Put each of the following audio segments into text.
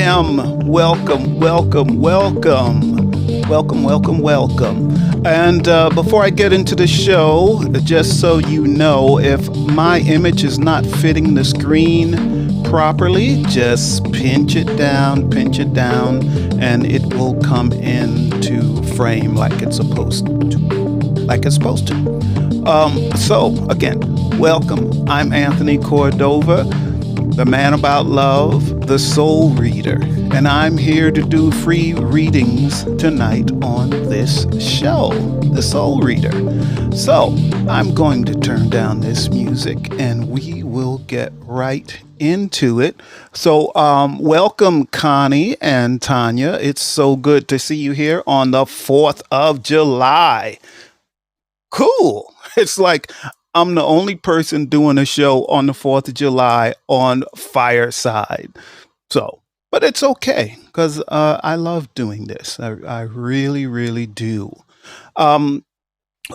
am. Welcome, welcome, welcome. Welcome, welcome, welcome. And before I get into the show, just so you know, if my image is not fitting the screen properly, just pinch it down, and it will come into frame like it's supposed to. Like it's supposed to. So, again, welcome. I'm Anthony Cordova, the man about love, the soul reader, and I'm here to do free readings tonight on this show, The Soul Reader. So, I'm going to turn down this music and we will get right into it. So, welcome, Connie and Tanya. It's so good to see you here on the 4th of July. Cool. It's like I'm the only person doing a show on the 4th of July on Fireside. So, but it's okay because I love doing this. I really, really do. Um,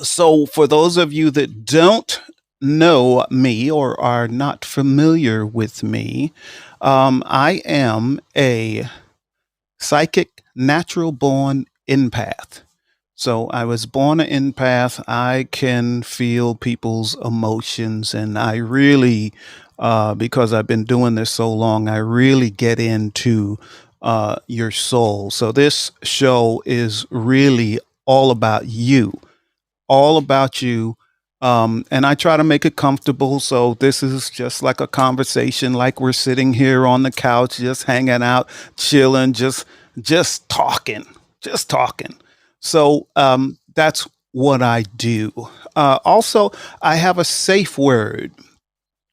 so, for those of you that don't know me or are not familiar with me, I am a psychic natural born empath. So I was born an empath. I can feel people's emotions, and I really, because I've been doing this so long, I really get into your soul. So this show is really all about you, all about you. And I try to make it comfortable. So this is just like a conversation, like we're sitting here on the couch, just hanging out, chilling, just talking, just talking. So that's what I do. Also, I have a safe word.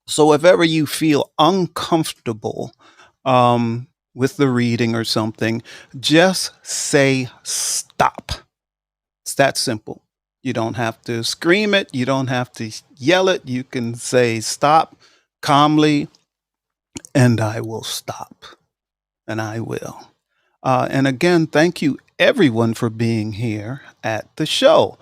So if ever you feel uncomfortable with the reading or something, just say stop. It's that simple. You don't have to scream it. You don't have to yell it. You can say stop calmly, and I will stop. And I will. And again, thank you everyone for being here at the show.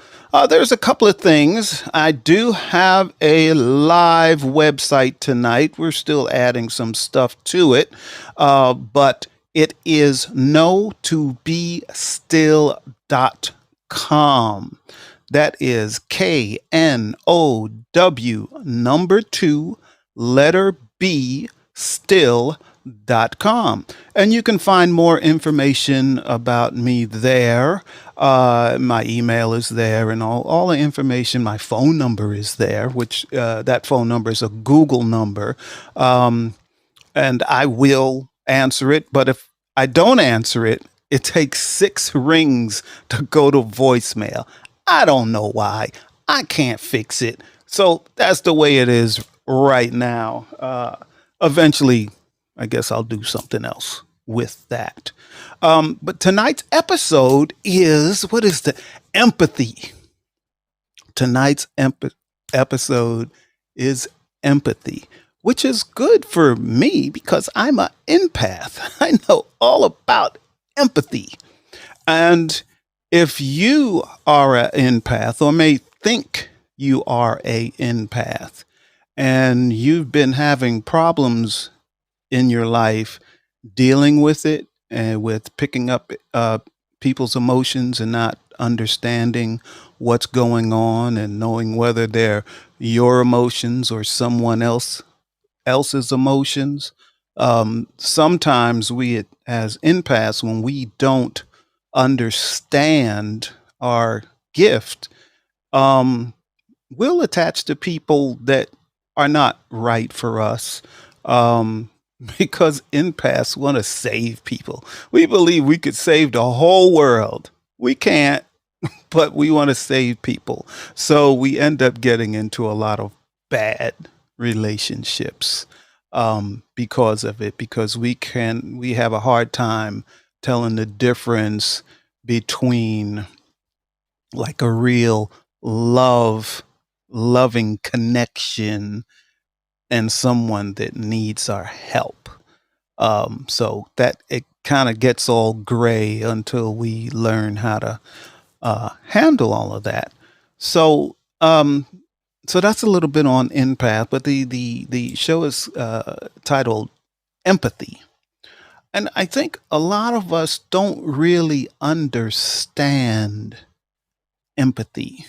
There's a couple of things. I do have a live website tonight. We're still adding some stuff to it, but it is know to be still.com. That is KNOW number 2 letter B still.com. And you can find more information about me there. My email is there and all the information. My phone number is there, which that phone number is a Google number. And I will answer it. But if I don't answer it, it takes 6 rings to go to voicemail. I don't know why. I can't fix it. So that's the way it is right now. Eventually, I guess I'll do something else with that. But tonight's episode is what is the empathy? Tonight's episode is empathy, which is good for me because I'm an empath. I know all about empathy. And if you are an empath or may think you are a empath and you've been having problems in your life dealing with it and with picking up people's emotions and not understanding what's going on and knowing whether they're your emotions or someone else's emotions. Sometimes we as empaths, when we don't understand our gift, um, we'll attach to people that are not right for us. Um, because empaths want to save people. We believe we could save the whole world. We can't, but we want to save people. So we end up getting into a lot of bad relationships because of it, because we have a hard time telling the difference between like a real loving connection and someone that needs our help. So that it kind of gets all gray until we learn how to handle all of that. So so that's a little bit on empath, but the show is titled Empathy. And I think a lot of us don't really understand empathy.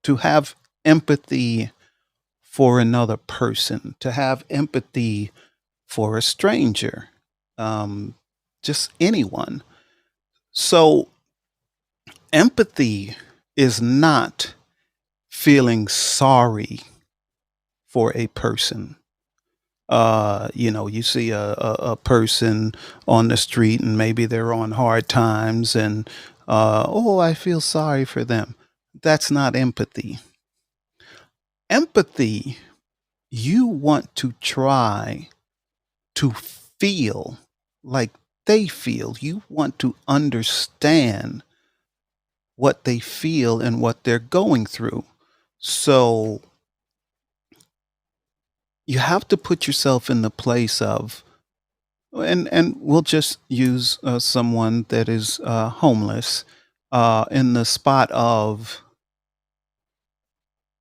To have empathy for another person, to have empathy for a stranger, um, just anyone. So, empathy is not feeling sorry for a person. You see a person on the street and maybe they're on hard times and, oh, I feel sorry for them. That's not empathy. Empathy, you want to try to feel like they feel. You want to understand what they feel and what they're going through. So you have to put yourself in the place of, and we'll just use someone that is homeless in the spot of,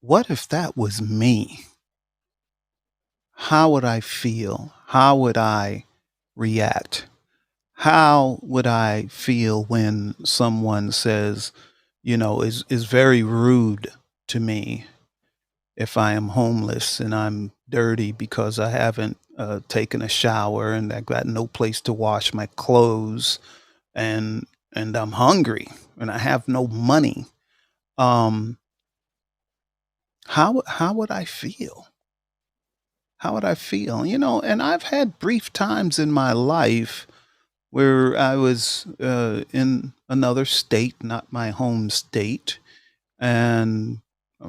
what if that was me? How would I feel? How would I react? How would I feel when someone says, is very rude to me if I am homeless and I'm dirty because I haven't taken a shower and I got no place to wash my clothes and I'm hungry and I have no money. Um, how would I feel? How would I feel? And I've had brief times in my life where I was in another state, not my home state, and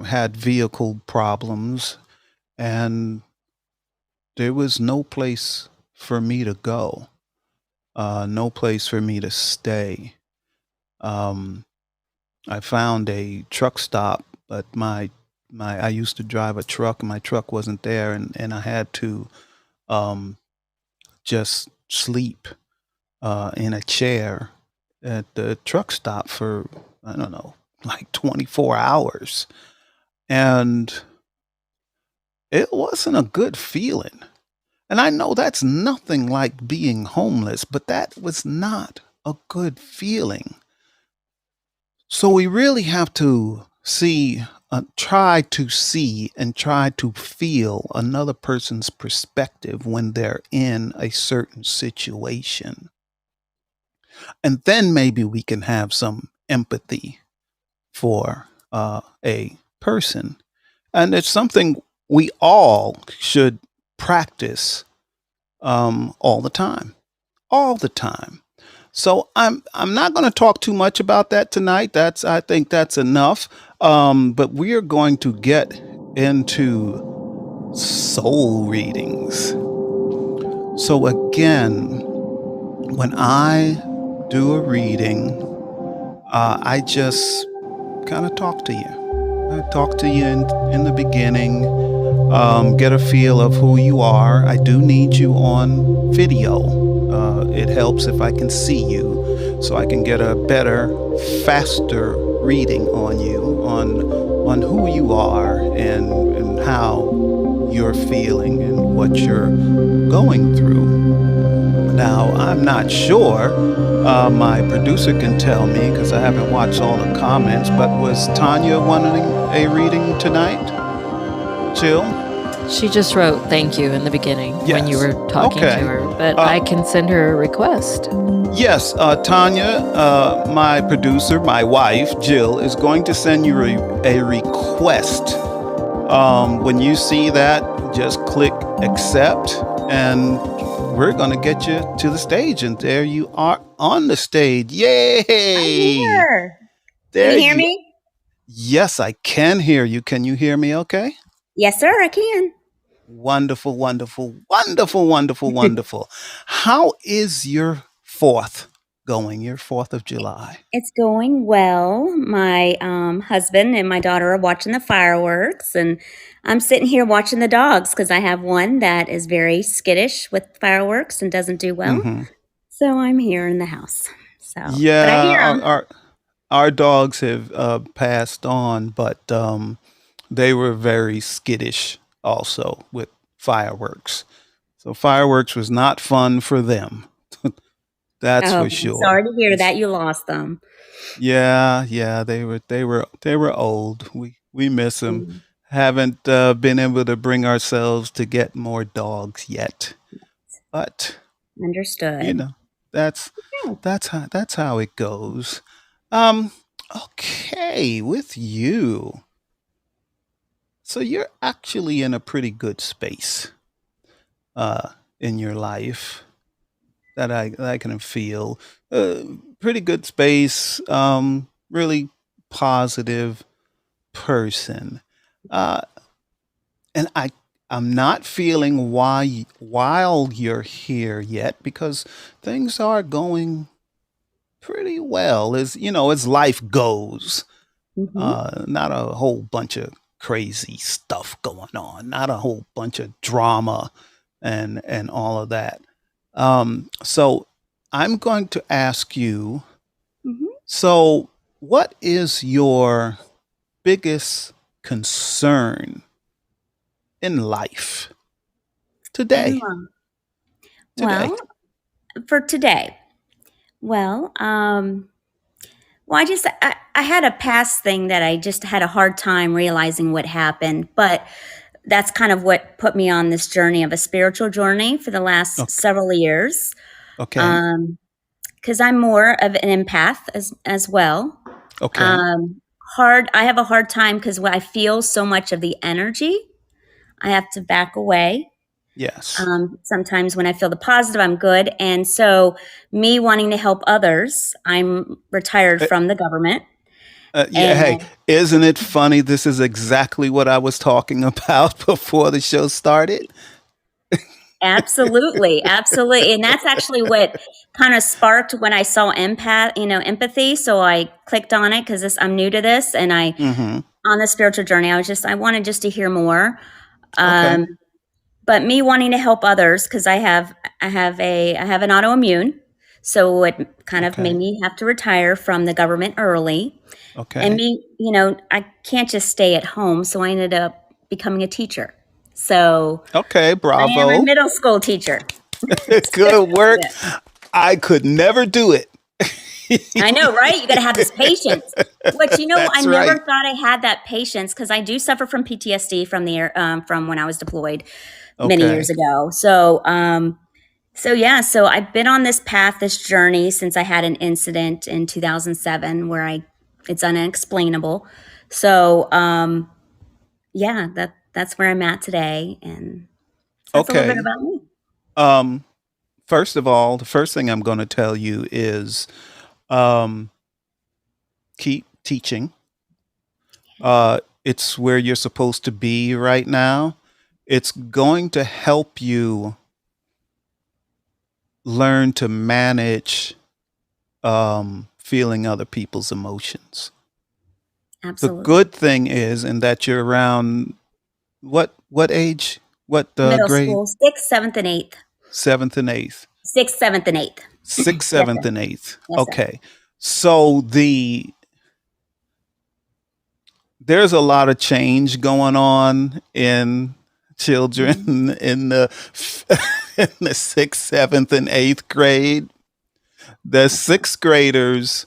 had vehicle problems, and there was no place for me to go, no place for me to stay. Um, I found a truck stop, but my I used to drive a truck, and my truck wasn't there, and I had to um, just sleep in a chair at the truck stop for, I don't know, like 24 hours. And it wasn't a good feeling. And I know that's nothing like being homeless, but that was not a good feeling. So we really have to try to see and try to feel another person's perspective when they're in a certain situation. And then maybe we can have some empathy for a person. And it's something we all should practice all the time, all the time. So I'm not going to talk too much about that tonight. I think that's enough. But we are going to get into soul readings. So again, when I do a reading, I just kind of talk to you. I talk to you in the beginning, get a feel of who you are. I do need you on video. It helps if I can see you, so I can get a better, faster reading on you, on who you are and how you're feeling and what you're going through. Now, I'm not sure. My producer can tell me because I haven't watched all the comments, but was Tanya wanting a reading tonight? Jill? She just wrote thank you in the beginning when you Yes. were talking to Okay. her, but Uh, I can send her a request. yes, Tanya, my producer, my wife, Jill, is going to send you a request. When you see that, just click accept, and we're going to get you to the stage. And there you are on the stage. I'm Yay! here. There Can you hear you. me? Yes, I can hear you. Can you hear me okay? Yes, sir, I can. Wonderful, wonderful, wonderful, wonderful, wonderful. How is your 4th going, your 4th of July? It's going well. My husband and my daughter are watching the fireworks, and I'm sitting here watching the dogs because I have one that is very skittish with fireworks and doesn't do well. Hmm. So I'm here in the house. So, but I Yeah, hear our, them. our, our dogs have passed on, but they were very skittish also with fireworks. So fireworks was not fun for them. That's Oh, for I'm sure. sorry to hear It's- that you lost them. yeah, yeah, they were old. We miss them. Mm, Haven't been able to bring ourselves to get more dogs yet, but you understood. know, that's Yeah. that's how it goes. Um, okay, with you. So you're actually in a pretty good space in your life that I can feel. Uh, Pretty good space. Really positive person. Uh, and I'm not feeling why while you're here yet because things are going pretty well as life goes. Hmm. Not a whole bunch of crazy stuff going on, not a whole bunch of drama and all of that. So I'm going to ask you, Hmm. so what is your biggest concern in life And today? Today. well, for today, well, well, I had a past thing that I just had a hard time realizing what happened, but that's kind of what put me on this journey of a spiritual journey for the last Okay. several years. Okay. Um, because I'm more of an empath as well. Okay. Um, I have a hard time because when I feel so much of the energy, I have to back away. Yes. Sometimes when I feel the positive, I'm good. And so, me wanting to help others, I'm retired Uh, from the government. yeah. Hey, And isn't it funny? This is exactly what I was talking about before the show started. absolutely, absolutely. And that's actually what kind of sparked when I saw empathy. So I clicked on it because I'm new to this, and Mm-hmm. on the spiritual journey, I wanted just to hear more. Okay. Um, but me wanting to help others because I have an autoimmune, so it kind of made Okay. me have to retire from the government early. And Okay. me, I can't just stay at home, so I ended up becoming a teacher. So Okay. I am a Bravo. middle school teacher. Good work. Yeah. I could never do it. I know, right? You got to have this patience. Which I That's never right. thought I had that patience because I do suffer from PTSD from when I was deployed many years Okay. ago. So yeah, so I've been on this path, this journey since I had an incident in 2007 where it's unexplainable. So yeah, that's where I'm at today, and that's a little bit Okay. about me. Um, First of all, the first thing I'm going to tell you is um, keep teaching. It's where you're supposed to be right now. It's going to help you learn to manage feeling other people's emotions. The Absolutely. good thing is, in that you're around what age? What Middle grade? school, sixth, seventh, and eighth. Seventh and eighth. Sixth, seventh, and eighth. Sixth, Yes, seventh, sir. and eighth. Yes, sir. Okay. So there's a lot of change going on in Mhm. children in the in the sixth, seventh, and eighth grade. The sixth graders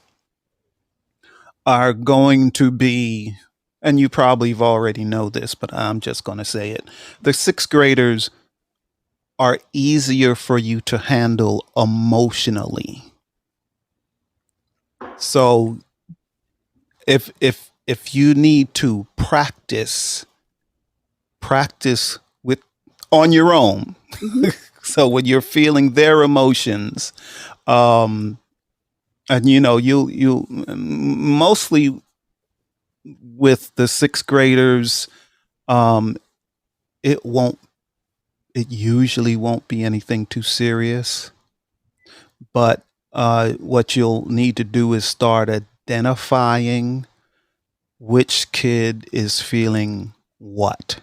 are going to be, and you probably already know this, but I'm just going to say it. The sixth graders are easier for you to handle emotionally. So if you need to practice with on your own. Mhm. So when you're feeling their emotions, um, and you mostly with the sixth graders, um, it won't it usually won't be anything too serious. But what you'll need to do is start identifying which kid is feeling what.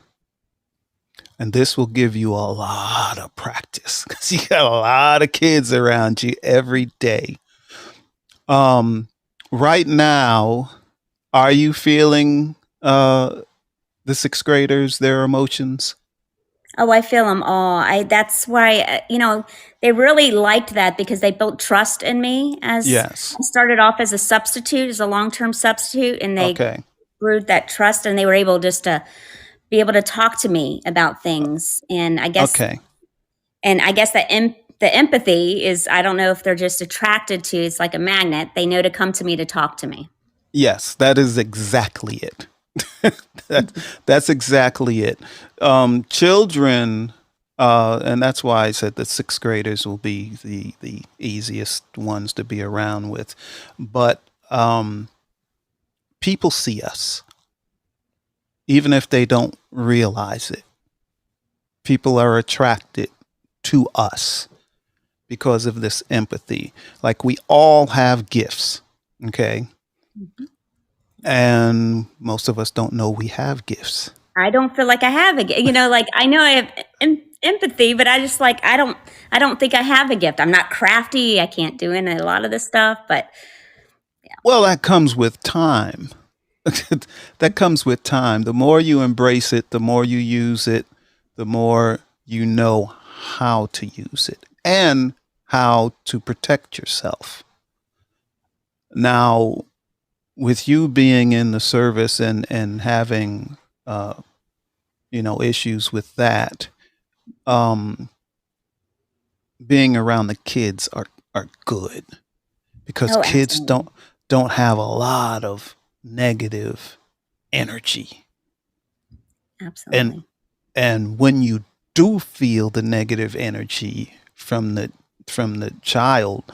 And this will give you a lot of practice because you got a lot of kids around you every day. Um, right now, are you feeling the sixth graders, their emotions? Oh, I feel them all. That's why, they really liked that because they built trust in me as Yes. I started off as a substitute, as a long-term substitute, and they Okay. grew that trust and they were able just to be able to talk to me about things. Okay. And I guess the empathy is, I don't know if they're just attracted to, it's like a magnet. They know to come to me to talk to me. Yes, that is exactly it. that, that's exactly it. Children, and that's why I said the sixth graders will be the easiest ones to be around with. But people see us, even if they don't realize it. People are attracted to us because of this empathy. Like we all have gifts, okay? Mhm. And most of us don't know we have gifts. I don't feel like I have like I know I have empathy, but I just like I don't think I have a gift. I'm not crafty. I can't do a lot of this stuff, but Well, that comes with time. That comes with time. The more you embrace it, the more you use it, the more you know how to use it and how to protect yourself. Now, with you being in the service and having issues with that, um, being around the kids are good because oh, kids absolutely. don't have a lot of negative energy. And Absolutely. and when you do feel the negative energy from the child,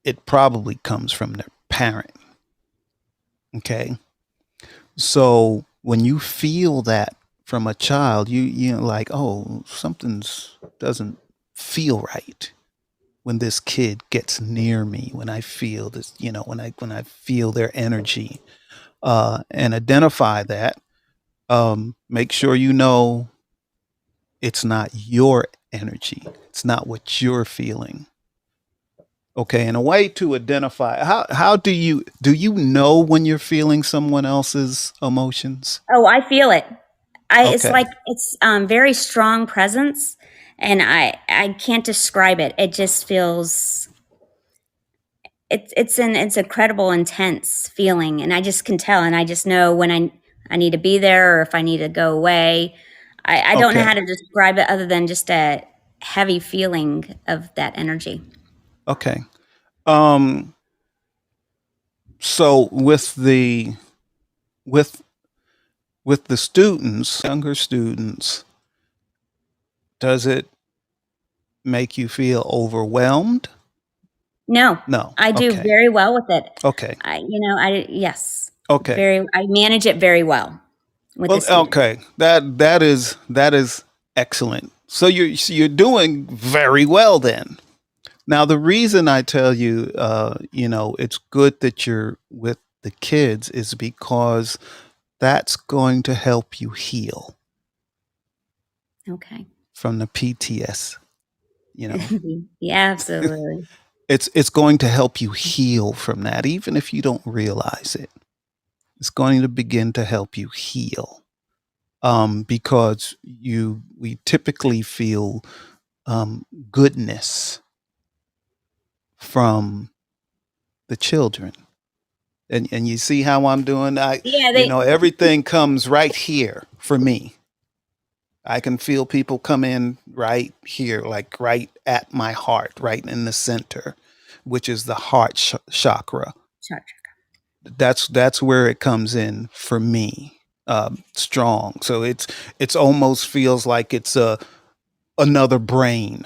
it probably comes from their parent. Okay? So when you feel that from a child, you know, like, oh, something's doesn't feel right when this kid gets near me, when I feel this, when I feel their energy, and identify that. Make sure you know it's not your energy. It's not what you're feeling. Okay, and a way to identify how do you know when you're feeling someone else's emotions? Oh, I feel it. I It's Okay. like it's very strong presence, and I can't describe it. It just feels it's incredible intense feeling, and I just can tell, and I just know when I need to be there or if I need to go away. I don't know how Okay. to describe it other than just a heavy feeling of that energy. Okay. Um so with with the students, younger students, does it make you feel overwhelmed? No, No. I do Okay. very well with it. Okay. Yes, Okay. I manage it very well with the Well, students. okay. That is excellent. So you're doing very well then. Now the reason I tell you, it's good that you're with the kids is because that's going to help you heal Okay. from the PTS. You know, Yeah, absolutely. it's going to help you heal from that, even if you don't realize it. It's going to begin to help you heal, because we typically feel goodness from the children. And you see how I'm doing? Yeah, they Everything comes right here for me. I can feel people come in right here, like right at my heart, right in the center, which is the heart chakra. charge. That's where it comes in for me, strong. So it's almost feels like it's another brain.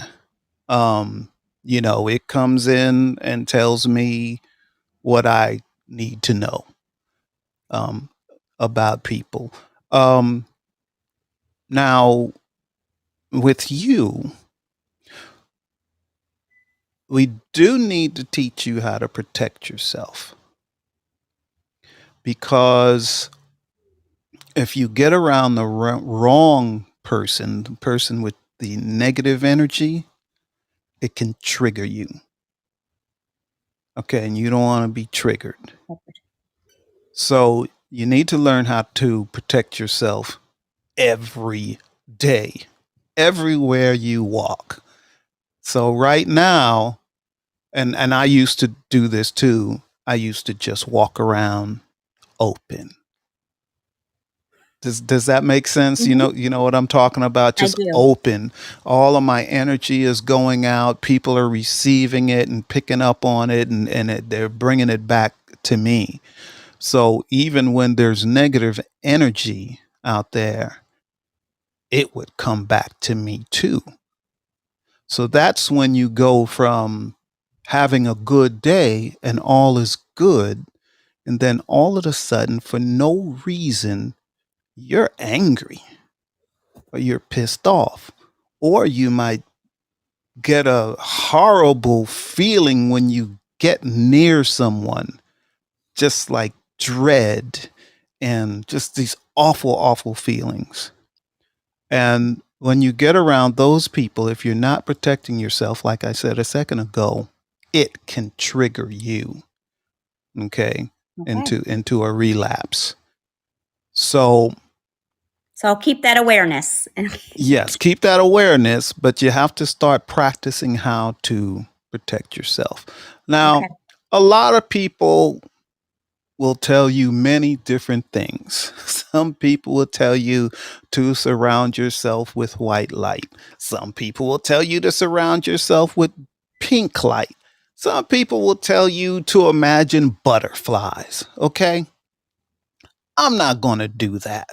It comes in and tells me what I need to know, um, about people. Um, Now, with you, we do need to teach you how to protect yourself because if you get around the wrong person, the person with the negative energy, it can trigger you. Okay, and you don't want to be triggered. So you need to learn how to protect yourself every day. everywhere you walk. So right now, and I used to do this too. I used to just walk around open. Does that make sense? Hmm. You know what I'm talking about? I Just do. open. All of my energy is going out. People are receiving it and picking up on it, and they're bringing it back to me. So even when there's negative energy out there, it would come back to me too. So that's when you go from having a good day and all is good, and then all of a sudden, for no reason, you're angry or you're pissed off, or you might get a horrible feeling when you get near someone, just like dread and just these awful, awful feelings. And when you get around those people, if you're not protecting yourself, like I said a second ago, it can trigger you, okay, Okay. into a relapse. So So I'll keep that awareness. yes, keep that awareness, but you have to start practicing how to protect yourself. Okay. Now, a lot of people will tell you many different things. Some people will tell you to surround yourself with white light. Some people will tell you to surround yourself with pink light. Some people will tell you to imagine butterflies. Okay? I'm not going to do that.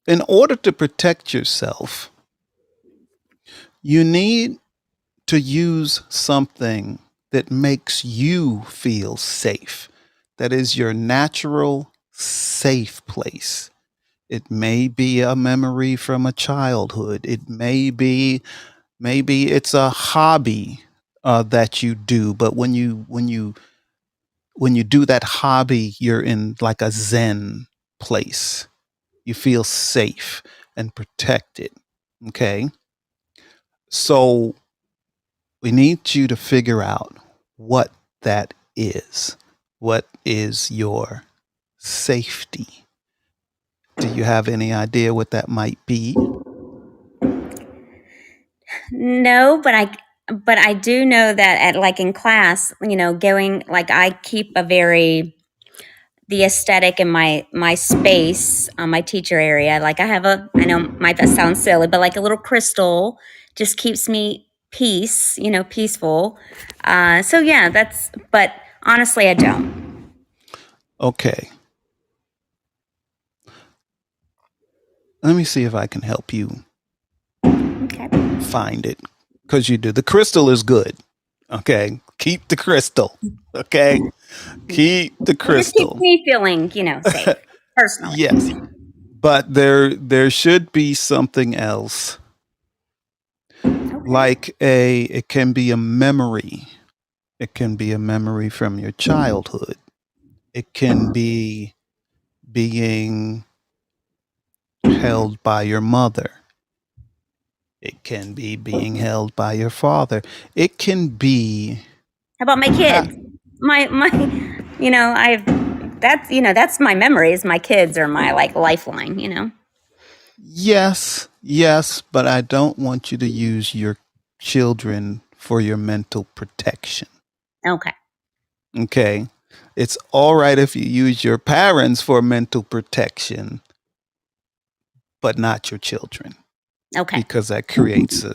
In order to protect yourself, you need to use something that makes you feel safe. That is your natural, safe place. It may be a memory from a childhood. It may be, maybe it's a hobby that you do. But when you do that hobby, you're in like a Zen place. You feel safe and protected. Okay, so we need you to figure out what that is. What is your safety? Do you have any idea what that might be? No, but I do know that at like in class, going like I keep a very the aesthetic in my space, my teacher area. Like I know might that sounds silly, but like a little crystal just keeps me peaceful. So yeah, but honestly I don't. Okay, let me see if I can help you Okay. find it because you do. The crystal is good. Okay, keep the crystal. Okay, keep the It just keeps crystal. me feeling, safe personally. Yes, but there should be something else, Okay. like a it can be a memory. It can be a memory from your childhood. It can be being held by your mother. It can be being held by your father. It can be How about my ha- kids? My I've that's my memories. My kids are my like lifeline. yes, yes, but I don't want you to use your children for your mental protection. Okay. Okay? It's all right if you use your parents for mental protection, but not your children, Okay. because that creates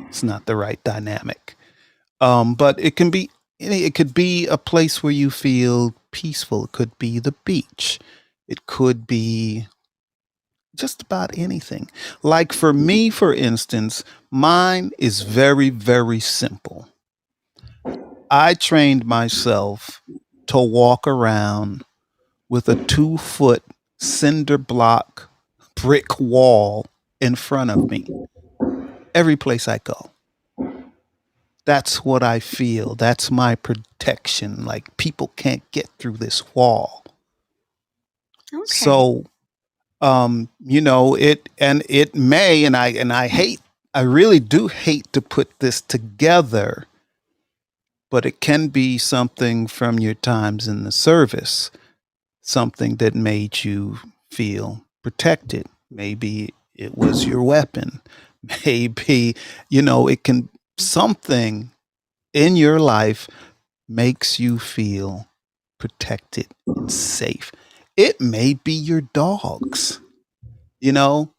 it's not the right dynamic. But it could be a place where you feel peaceful. It could be the beach. It could be just about anything. Like for me, for instance, mine is very, very simple. I trained myself to walk around with a 2 foot cinder block brick wall in front of me every place I go. That's what I feel. That's my protection. Like people can't get through this wall. Okay. So, it may, I really do hate to put this together, but it can be something from your times in the service, something that made you feel protected. Maybe it was your weapon. Maybe, it can, something in your life makes you feel protected and safe. It may be your dogs, you know,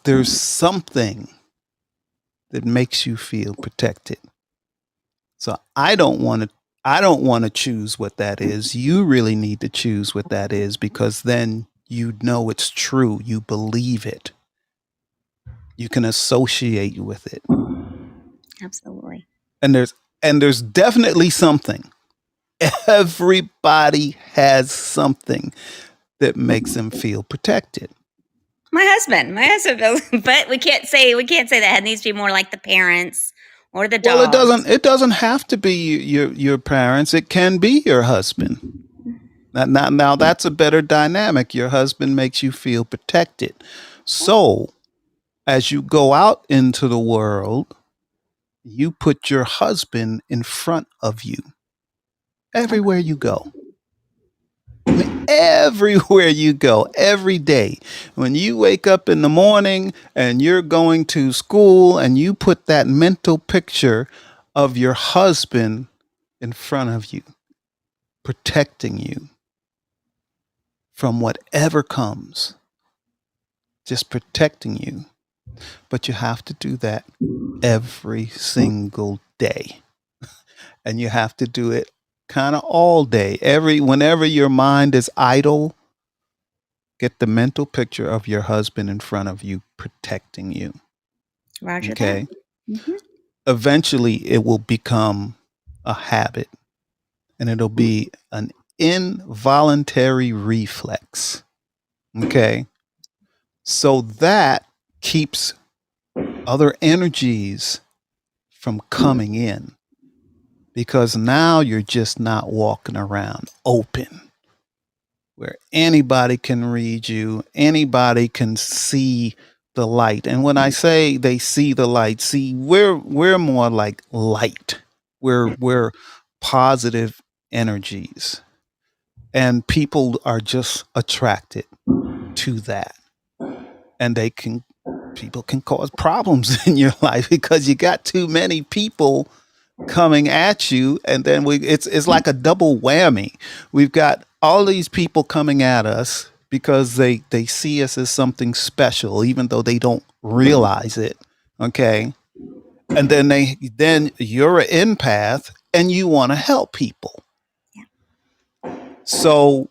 there's something that makes you feel protected. So I don't want to choose what that is. You really need to choose what that is, because then you know it's true. You believe it. You can associate with it. Absolutely. And there's definitely something. Everybody has something that makes them feel protected. My husband, but we can't say that. It needs to be more like the parents or the Well, it dogs. doesn't have to be your parents. It can be your husband. Now that's a better dynamic. Your husband makes you feel protected. So, as you go out into the world, you put your husband in front of you everywhere you go. Everywhere you go, every day. When you wake up in the morning and you're going to school, and you put that mental picture of your husband in front of you, protecting you from whatever comes, just protecting you. But you have to do that every single day. And you have to do it kind of all day. Whenever your mind is idle, get the mental picture of your husband in front of you protecting you. Roger Okay. that. Hmm. Eventually it will become a habit, and it'll be an involuntary reflex. Okay. So that keeps other energies from coming in, because now you're just not walking around open, where anybody can read you, anybody can see the light. And when I say they see the light, see, we're more like light. We're positive energies, and people are just attracted to that. And people can cause problems in your life, because you got too many people coming at you, and then it's like a double whammy. We've got all these people coming at us because they see us as something special, even though they don't realize it. Okay. And then you're an empath and you want to help people. So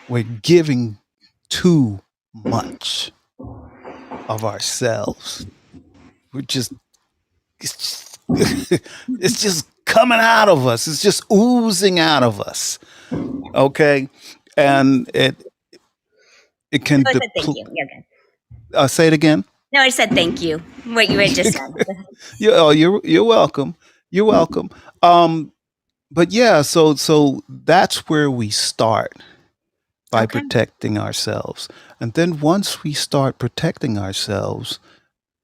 we're giving too much of ourselves. We're just it's just coming out of us. It's just oozing out of us. Okay. And it can No, I said thank you. You're good. say it again. No, I said thank you. What you had just said. You're welcome. You're welcome. But yeah, so that's where we start, by Okay. protecting ourselves. And then once we start protecting ourselves,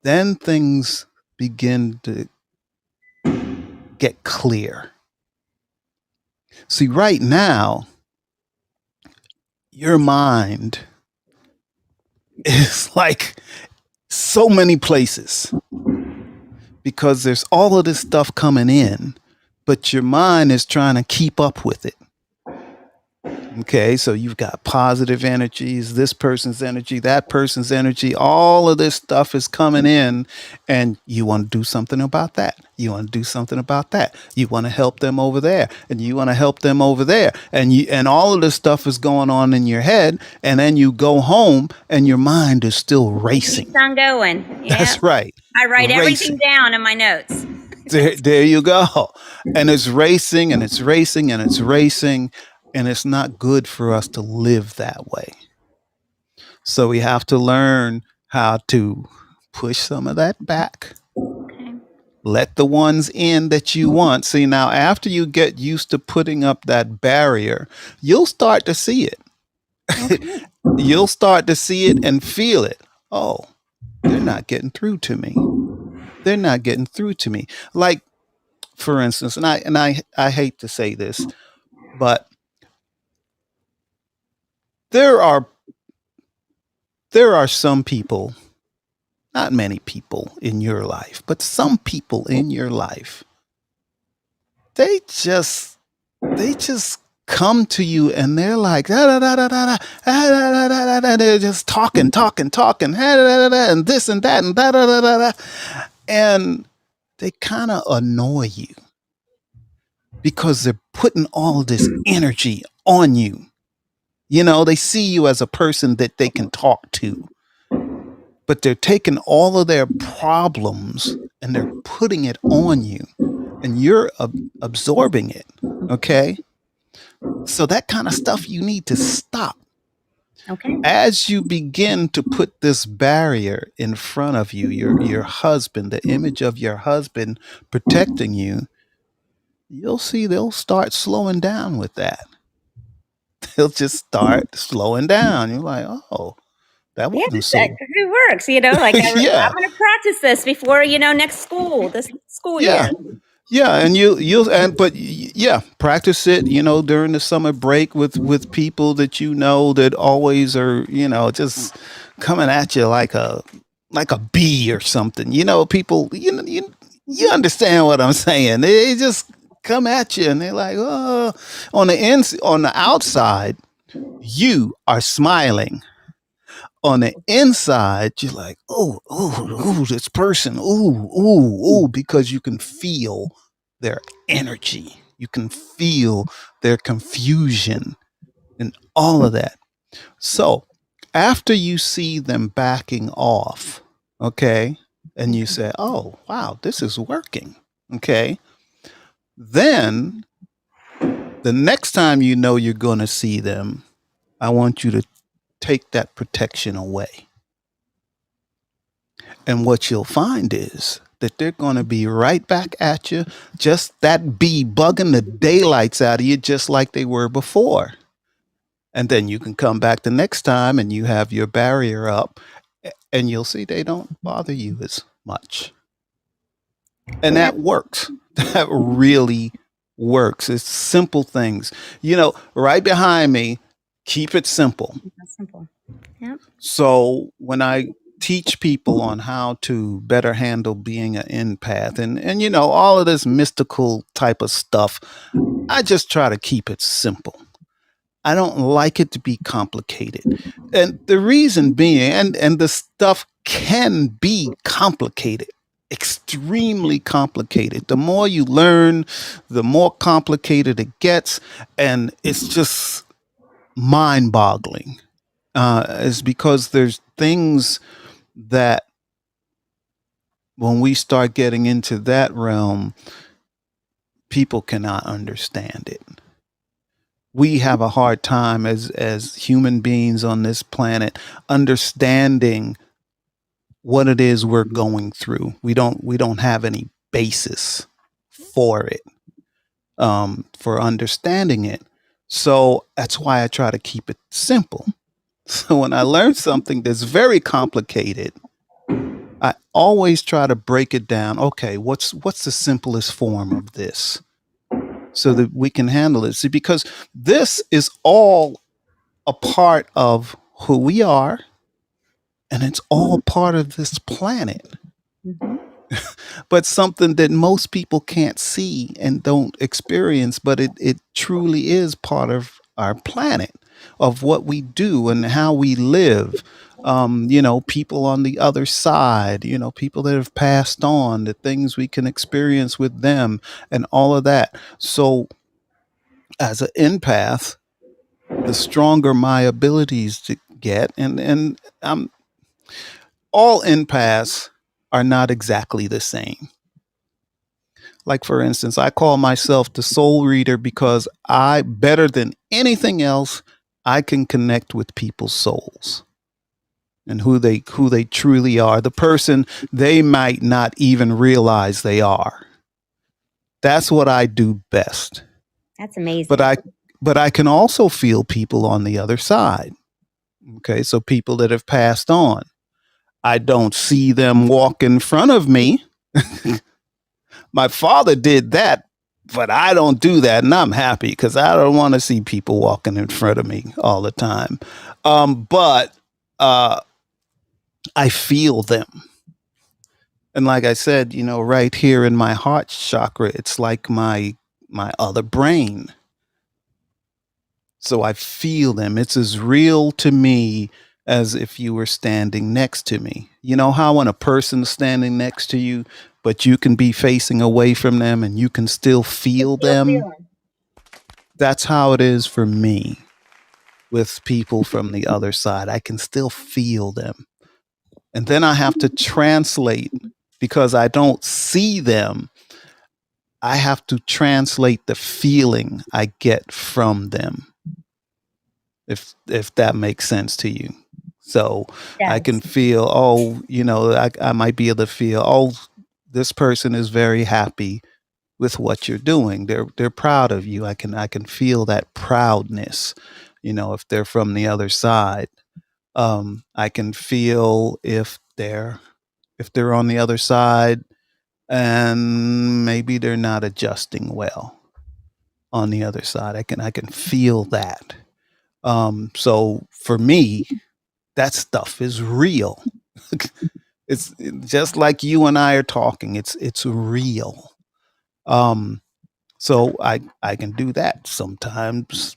then things begin to get clear. See, right now, your mind is like so many places, because there's all of this stuff coming in, but your mind is trying to keep up with it. Okay, so you've got positive energies, this person's energy, that person's energy, all of this stuff is coming in, and you want to do something about that. You want to do something about that. You want to help them over there, and you want to help them over there. And all of this stuff is going on in your head, and then you go home and your mind is still racing. Keeps on going. Yeah. That's right. I write everything Racing. down in my notes. There you go. And it's racing and it's racing and it's racing. And it's not good for us to live that way. So we have to learn how to push some of that back. Okay. Let the ones in that you want. See, now after you get used to putting up that barrier, you'll start to see it. Okay. You'll start to see it and feel it. Oh, they're not getting through to me. They're not getting through to me. Like, for instance, and I hate to say this, but there are some people not many people in your life, but some people in your life, they just they just come to you and they're like da, da, da, da, da, da, da, da, da, da, they're just talking da, da, da, da, and this and that and da, da, da, da, da. And they kind of annoy you because they're putting all this energy on you. They see you as a person that they can talk to, but they're taking all of their problems and they're putting it on you, and you're absorbing it. Okay. So that kind of stuff you need to stop. Okay. As you begin to put this barrier in front of you, your husband, the image of your husband protecting you, you'll see they'll start slowing down with that. They'll just start slowing down. You're like, oh, that Yeah, wasn't that so. it works. Like Yeah, I'm going to practice this before this school year. yeah. Yeah, and you'll yeah, practice it, during the summer break with people that that always are, just coming at you like a bee or something. People, you understand what I'm saying. They just come at you and they're like, "Oh, on the outside, you are smiling. On the inside, you're like, oh, this person, because you can feel their energy. You can feel their confusion and all of that. So after you see them backing off, okay, and you say, oh, wow, this is working, okay, then the next time you're going to see them, I want you to take that protection away. And what you'll find is that they're going to be right back at you, just that bee bugging the daylights out of you, just like they were before. And then you can come back the next time and you have your barrier up, and you'll see they don't bother you as much. And that works. That really works. It's simple things. Right behind me, keep it simple. That's simple. Yep. So when I teach people on how to better handle being an empath and all of this mystical type of stuff, I just try to keep it simple. I don't like it to be complicated. And the reason being, and the stuff can be complicated, extremely complicated. The more you learn, the more complicated it gets. And it's just mind boggling. Is because there's things that when we start getting into that realm, people cannot understand it. We have a hard time as human beings on this planet understanding what it is we're going through. We don't have any basis for it, for understanding it. So that's why I try to keep it simple. So when I learn something that's very complicated, I always try to break it down. Okay, what's the simplest form of this, so that we can handle it? See, because this is all a part of who we are, and it's all part of this planet. Mhm. But something that most people can't see and don't experience, but it truly is part of our planet, of what we do and how we live. People on the other side, people that have passed on, the things we can experience with them and all of that. So as an empath, the stronger my abilities to get, and all empaths are not exactly the same. Like, for instance, I call myself the soul reader because better than anything else, I can connect with people's souls and who they truly are, the person they might not even realize they are. That's what I do best. That's amazing. But I can also feel people on the other side. Okay, so people that have passed on. I don't see them walk in front of me. My father did that, but I don't do that, and I'm happy because I don't want to see people walking in front of me all the time. But I feel them. And like I said, right here in my heart chakra, it's like my other brain. So I feel them. It's as real to me as if you were standing next to me. You know how when a person's standing next to you, but you can be facing away from them and you can still feel them? That's how it is for me with people from the other side. I can still feel them. And then I have to translate because I don't see them. I have to translate the feeling I get from them. If that makes sense to you. So I can Yes. feel, I might be able to feel, this person is very happy with what you're doing. They're proud of you. I can feel that proudness, if they're from the other side. I can feel if they're on the other side and maybe they're not adjusting well on the other side. I can feel that. So for me, that stuff is real. It's just like you and I are talking. It's real. Um, so I can do that. Sometimes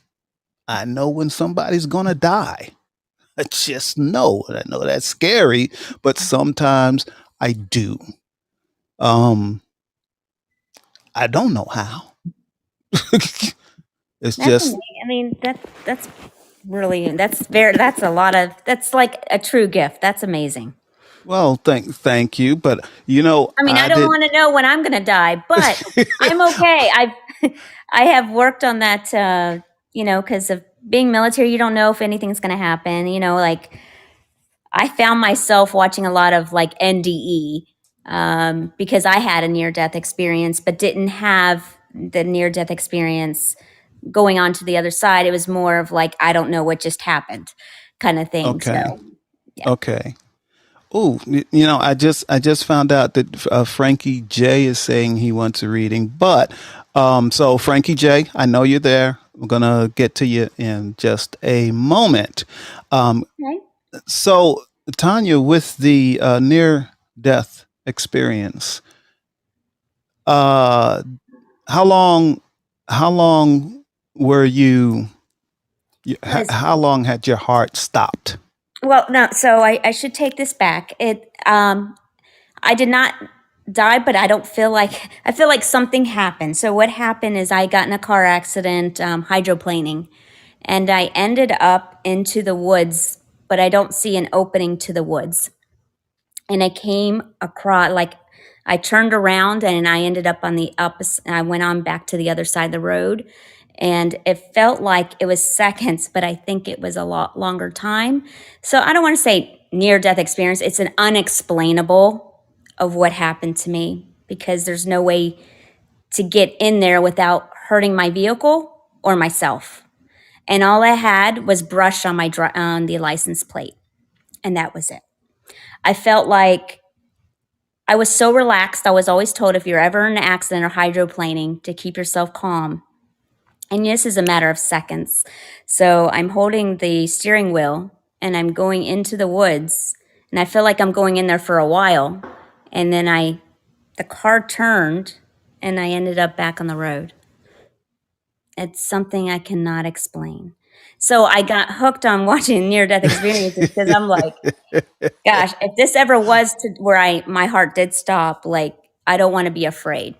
I know when somebody's gonna die. I just know. And I know that's scary, but sometimes I do. Um, I don't know how. It's That's just amazing. I mean, that's really that's a lot of that's like a true gift. That's amazing. well, thank you, but I mean, I I don't did. want to know when I'm going to die, but I'm okay. I have worked on that, because of being military. You don't know if anything's going to happen. Like I found myself watching a lot of like NDE because I had a near death experience, but didn't have the near death experience going on to the other side. It was more of like I don't know what just happened, kind of thing. So Okay. yeah. Okay. Oh, I just found out that Frankie J is saying he wants a reading, but so Frankie J, I know you're there. I'm gonna get to you in just a moment. Um, Okay. so Tanya, with the near death experience, uh, how long, how long were Was how long had your heart stopped? Well, no. So I should take this back. I did not die, but I feel like something happened. So what happened is I got in a car accident, hydroplaning, and I ended up into the woods, but I don't see an opening to the woods. And I came across like I turned around and I ended up on the opposite. I went on back to the other side of the road, and it felt like it was seconds, but I think it was a lot longer time. So I don't want to say near death experience. It's an unexplainable of what happened to me because there's no way to get in there without hurting my vehicle or myself. And all I had was brush on on the license plate, and that was it. I felt like I was so relaxed. I was always told if you're ever in an accident or hydroplaning to keep yourself calm. And this is a matter of seconds. So I'm holding the steering wheel and I'm going into the woods, and I feel like I'm going in there for a while. And then the car turned and I ended up back on the road. It's something I cannot explain. So I got hooked on watching near death experiences because I'm like, gosh, if this ever was to where my heart did stop, like I don't want to be afraid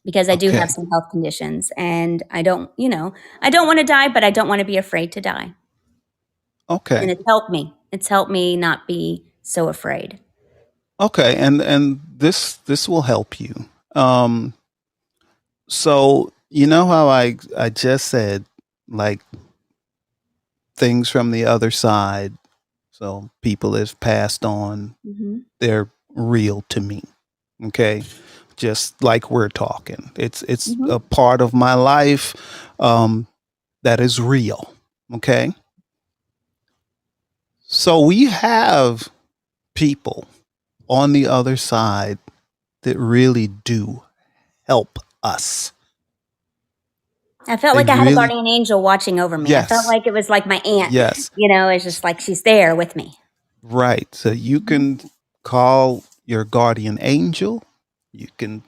because I do have Okay. some health conditions and I don't want to die, but I don't want to be afraid to die. And Okay. it's helped me. It's helped me not be so afraid. Okay, and this will help you. Um, so you know how I just said like things from the other side. So people have passed on. Hmm. They're real to me. Okay, just like we're talking. It's Hmm. a part of my life that is real. Okay, so we have people on the other side that really do help us. I felt They like I had a really, guardian angel watching over me. I felt yes, like it was like my aunt, yes, it's just like she's there with me. right. So you Hmm. can call your guardian angel. You can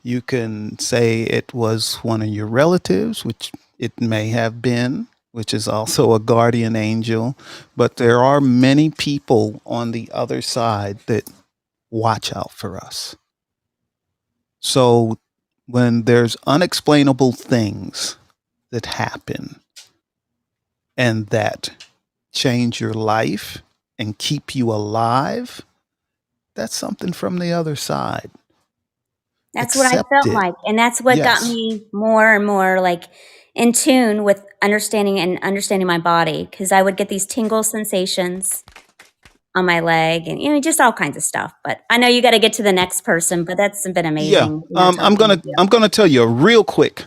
you can say it was one of your relatives, which it may have been, which is also a guardian angel. But there are many people on the other side that watch out for us. So when there's unexplainable things that happen and that change your life and keep you alive, that's something from the other side. That's what I Accept felt it. like. And that's what got Yes. me more and more like in tune with understanding my body. Cause I would get these tingle sensations on my leg and, just all kinds of stuff. But I know you got to get to the next person, but that's been Yeah. amazing. I'm Talking with gonna you. I'm gonna tell you a real quick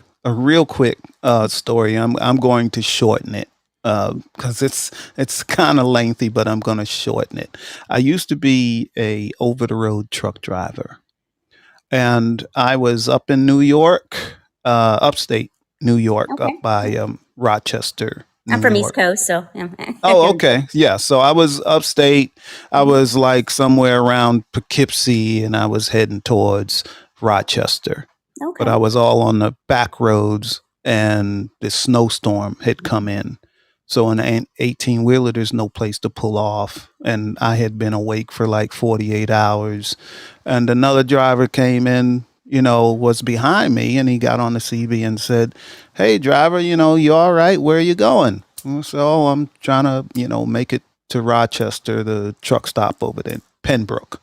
story. I'm going to shorten it because it's kind of lengthy, but I'm going to shorten it. I used to be a over the road truck driver, and I was up in New York, upstate New York, up Okay. by Rochester, I'm New from East York. Coast, so yeah. Oh, okay. Yeah. So I was upstate. I was like somewhere around Poughkeepsie and I was heading towards Rochester. But Okay. I was all on the back roads and this snowstorm had come in. So in an 18 wheeler, there's no place to pull off. And I had been awake for like 48 hours. And another driver came in, was behind me and he got on the CB and said, "Hey, driver, you all right? Where are you going?" So I'm trying to, make it to Rochester, the truck stop over there, Pembroke.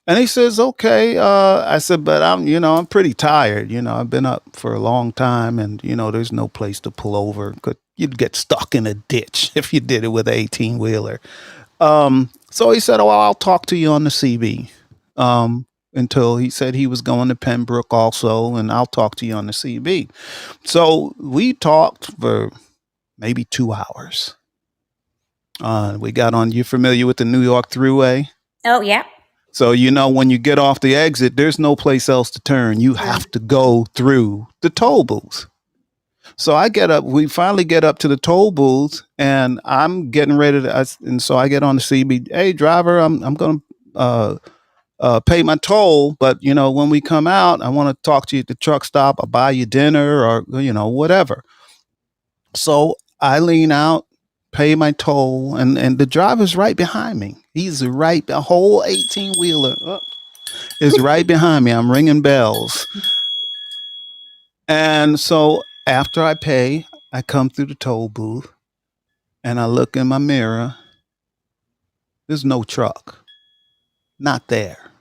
And he says, "Okay." I said, "But I'm pretty tired. I've been up for a long time and, there's no place to pull over. You'd get stuck in a ditch if you did it with an 18 wheeler." So he said, "Oh, well, I'll talk to you on the CB." Until he said he was going to Pembroke also, and I'll talk to you on the CB. So we talked for maybe 2 hours. We got on, you familiar with the New York Thruway? Oh, yeah. So, when you get off the exit, there's no place else to turn. You have to go through the toll booth. So we finally get up to the toll booth and I'm getting ready and so I get on the CB. "Hey, driver, I'm going to pay my toll, but when we come out, I want to talk to you at the truck stop. I'll buy you dinner or, whatever." So I lean out, pay my toll, and the driver's right behind me. He's right, the whole 18 wheeler is right behind me. I'm ringing bells. And so after I pay, I come through the toll booth and I look in my mirror. There's no truck, not there.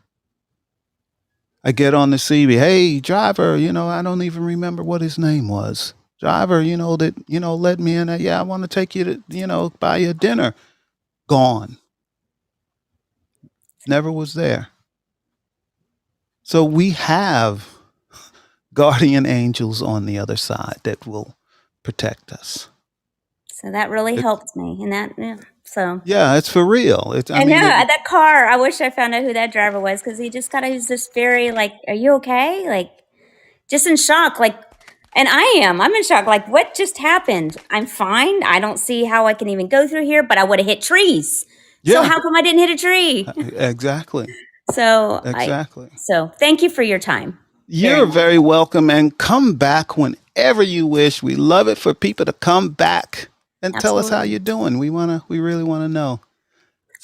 I get on the CB. "Hey, driver, I don't even remember what his name was. Driver, that, let me in. Yeah, I want to take you to, buy you dinner." Gone. Never was there. So we have guardian angels on the other side that will protect us. So that really It, helped me. And so. yeah, it's for real. I know that car. I wish I found out who that driver was because he's just very like, "Are you okay?" Like, just in shock. Like, and I'm in shock. Like, what just happened? I'm fine. I don't see how I can even go through here, but I would have hit trees. So yeah, how come I didn't hit a tree? exactly. So Exactly. so thank you for your time. You're very welcome and come back whenever you wish. We love it for people to come back and tell us how Absolutely. you're doing. We really want to know.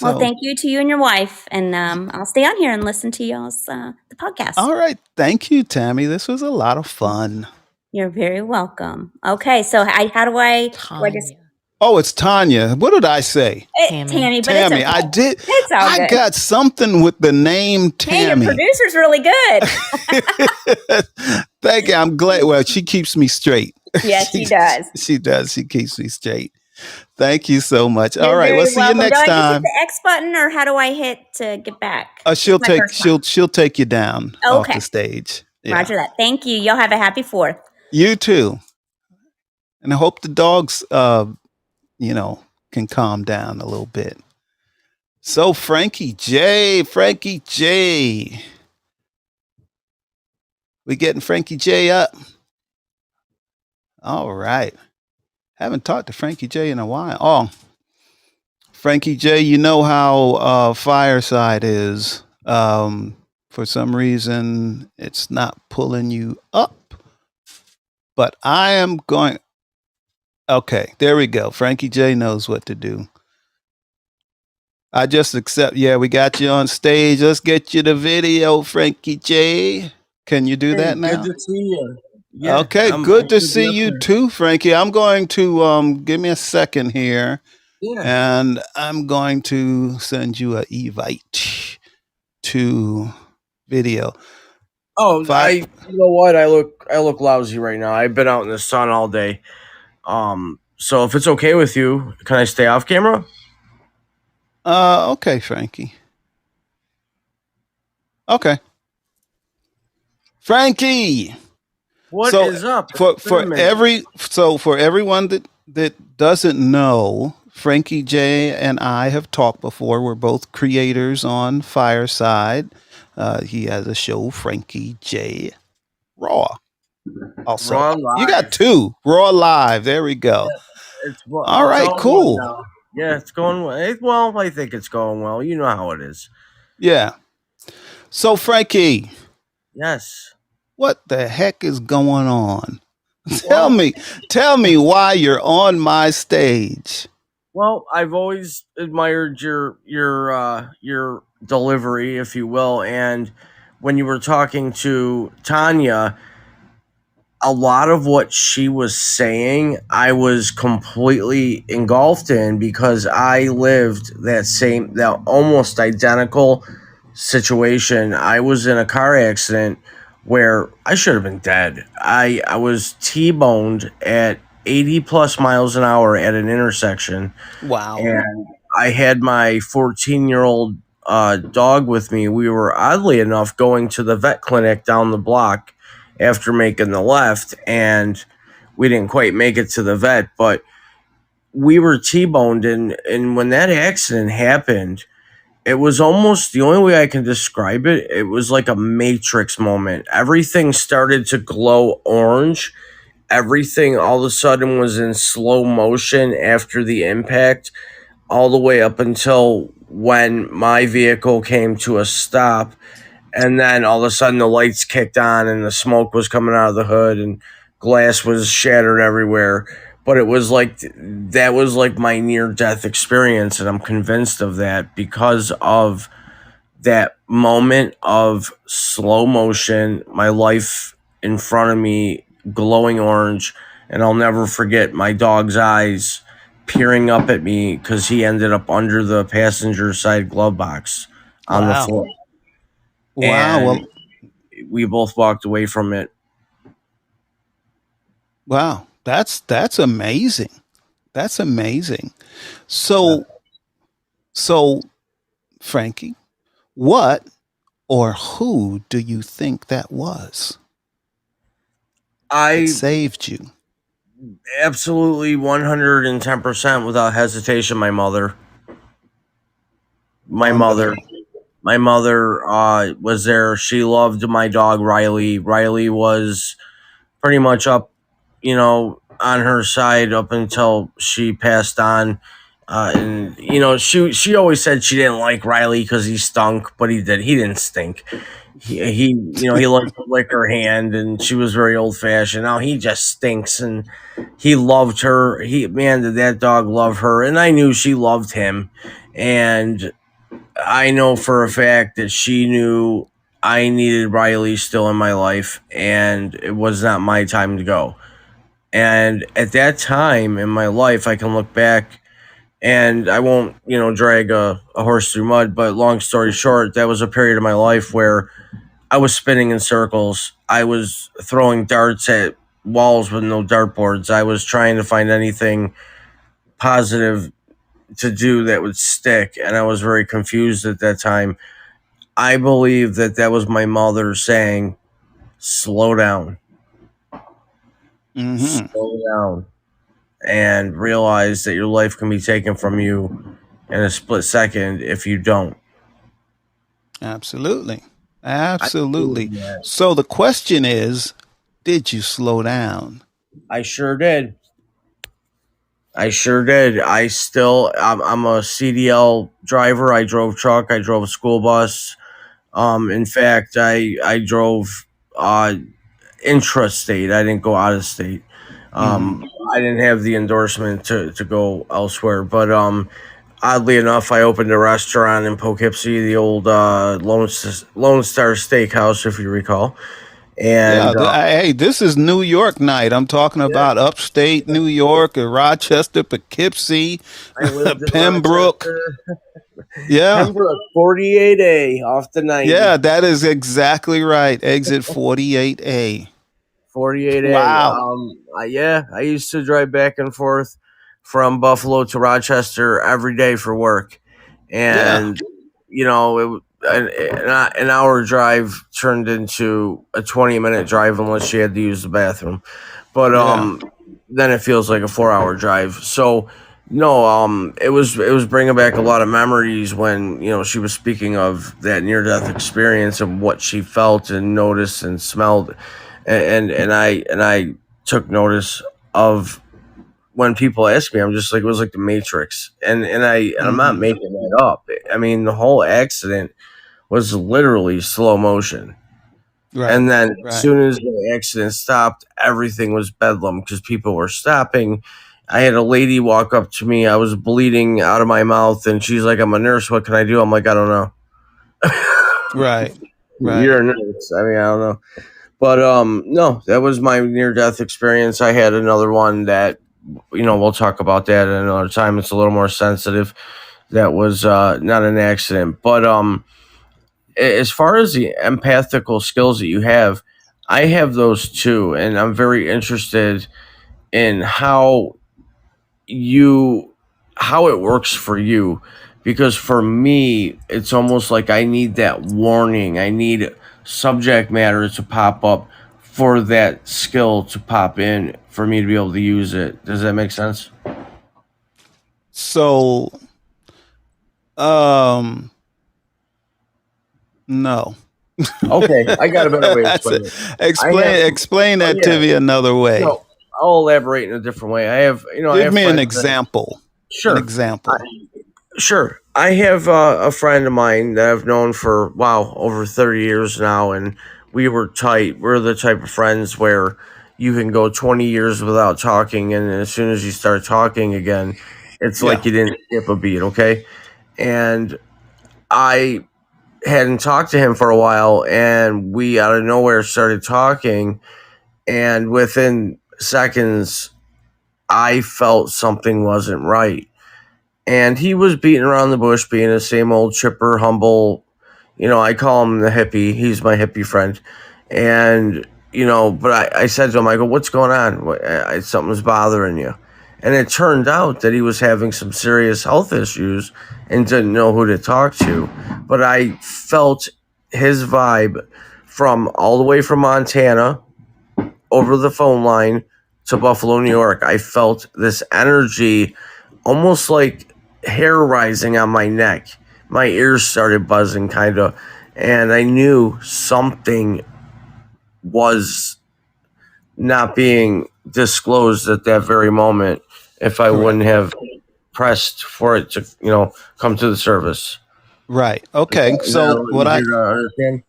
Well, So, thank you to you and your wife, and I'll stay on here and listen to y'all's the podcast. all right. Thank you, Tammy. This was a lot of fun. You're very welcome. Okay, so how do I just Tanya. Oh, it's Tanya. What did I say? Tammy, but Tammy. it's okay. I did. It's all I good. got something with the name Hey, your Tammy. producer's really good. Thank you. I'm glad. Well, she keeps me straight. Yes, she does. She does. She keeps me straight. Thank you so much. You're All right. very We'll see you welcome. next Do I just hit time. the X button, or how do I hit to get back? She'll It's my take first time. she'll take you down off Okay. the stage. Yeah. Roger that. Thank you. Y'all have a happy 4th. You too. And I hope the dogs can calm down a little bit. So Frankie J. We getting Frankie J up. All right. Haven't talked to Frankie J in a while. Oh, Frankie J, you know how Fireside is. For some reason, it's not pulling you up, but I am going. Okay, there we go. Frankie J knows what to do. I just accept. Yeah, we got you on stage. Let's get you the video, Frankie J. Can you do Hey, that good now? to see you. Yeah, Okay, I good to should be see up you there. too, Frankie. I'm going to give me a second here, Yeah. and I'm going to send you an evite to video. Oh, Five. you know what? I look lousy right now. I've been out in the sun all day. So if it's okay with you, can I stay off camera? Okay, Frankie. Okay, Frankie. What So is up? for It's been a minute. for everyone that doesn't know, Frankie J and I have talked before. We're both creators on Fireside. He has a show, Frankie J Raw. Also, Raw you got live. two Raw Live. There we go. It's All it's right, all one cool. now. Yeah, it's going well. Well, I think it's going well. You know how it is. Yeah. So Frankie, Yes. what the heck is going on? Well, Tell me why you're on my stage. well, I've always admired your delivery, if you will, and when you were talking to Tanya, a lot of what she was saying, I was completely engulfed in because I lived that almost identical situation. I was in a car accident where I should have been dead. I was T-boned at 80 plus miles an hour at an intersection, Wow. and I had my 14-year-old dog with me. We were oddly enough going to the vet clinic down the block after making the left, and we didn't quite make it to the vet, but we were T-boned, and when that accident happened, it was almost the only way I can describe it. It was like a Matrix moment. Everything started to glow orange. Everything all of a sudden was in slow motion after the impact, all the way up until when my vehicle came to a stop. And then all of a sudden the lights kicked on and the smoke was coming out of the hood and glass was shattered everywhere. But it was like that was like my near death experience. And I'm convinced of that because of that moment of slow motion, my life in front of me glowing orange. And I'll never forget my dog's eyes peering up at me because he ended up under the passenger side glove box on the Wow. floor. Wow. And Well, we both walked away from it. wow. That's amazing. That's amazing. So Frankie, what or who do you think that was that I saved you? absolutely 110% without hesitation, my mother. My mother. Wonderful. My mother was there. She loved my dog Riley. Riley was pretty much up, on her side up until she passed on. And she always said she didn't like Riley because he stunk, but he did. He didn't stink. He liked to lick her hand, and she was very old fashioned. Now he just stinks, and he loved her. Did that dog love her? And I knew she loved him, and I know for a fact that she knew I needed Riley still in my life, and it was not my time to go. And at that time in my life, I can look back and I won't, drag a horse through mud, but long story short, that was a period of my life where I was spinning in circles. I was throwing darts at walls with no dartboards. I was trying to find anything positive to do that would stick, and I was very confused at that time. I believe that was my mother saying, slow down, Mm-hmm. slow down, and realize that your life can be taken from you in a split second if you don't. Absolutely. I Absolutely. believe that. So the question is, did you slow down? I sure did. I sure did. I'm a CDL driver. I drove truck. I drove a school bus. In fact, I drove uh, intrastate. I didn't go out of state. Hmm. I didn't have the endorsement to go elsewhere, but oddly enough, I opened a restaurant in Poughkeepsie, the old Lone Star Steakhouse, if you recall. Yeah. And Hey, this is New York night. I'm talking yeah, about upstate New York, Rochester, Poughkeepsie, I lived in Pembroke. Rochester, Yeah. Pembroke, 48A off the Yeah, 90. that is exactly right. Exit 48A. 48A. Wow. Yeah, I used to drive back and forth from Buffalo to Rochester every day for work, Yeah. and an hour drive turned into a 20-minute drive unless you had to use the bathroom. But Yeah. then it feels like a 4-hour drive. So no, it was bringing back a lot of memories when she was speaking of that near death experience and what she felt and noticed and smelled, and I took notice of when people ask me. I'm just like, it was like the Matrix, and I'm not Hmm. making that up. I mean, the whole accident was literally slow motion. Right. And then as Right. soon as the accident stopped, everything was bedlam because people were stopping. I had a lady walk up to me. I was bleeding out of my mouth, and she's like, "I'm a nurse. What can I do?" I'm like, "I don't know." Right. You're Right. a nurse. I mean, I don't know. But no, that was my near death experience. I had another one that we'll talk about that at another time. It's a little more sensitive. That was not an accident, but as far as the empathical skills that you have, I have those too, and I'm very interested in you how it works for you, because for me it's almost like I need that warning. I need subject matter to pop up for that skill to pop in for me to be able to use it. Does that make sense? So, um, no. Okay, I got a better way to That's explain it. it. I have Explain Oh that yeah, to me another way. no, I'll elaborate in a different way. I Give have me an friends that example. An sure. example. Sure. I have a friend of mine that I've known for, wow, over 30 years now, and we were tight. We're the type of friends where you can go 20 years without talking, and as soon as you start talking again, it's like Yeah. you didn't skip a beat, okay? And I hadn't talked to him for a while, and we out of nowhere started talking, and within seconds, I felt something wasn't right, and he was beating around the bush, being the same old chipper, humble. I call him the hippie. He's my hippie friend, and but I said to him, I go, "What's going on? Something's bothering you?" And it turned out that he was having some serious health issues and didn't know who to talk to. But I felt his vibe from all the way from Montana over the phone line to Buffalo, New York. I felt this energy, almost like hair rising on my neck. My ears started buzzing, kind of, and I knew something was not being disclosed at that very moment if I wouldn't Correct. have pressed for it to, come to the service. Right. Is Okay. that a So little easier to understand?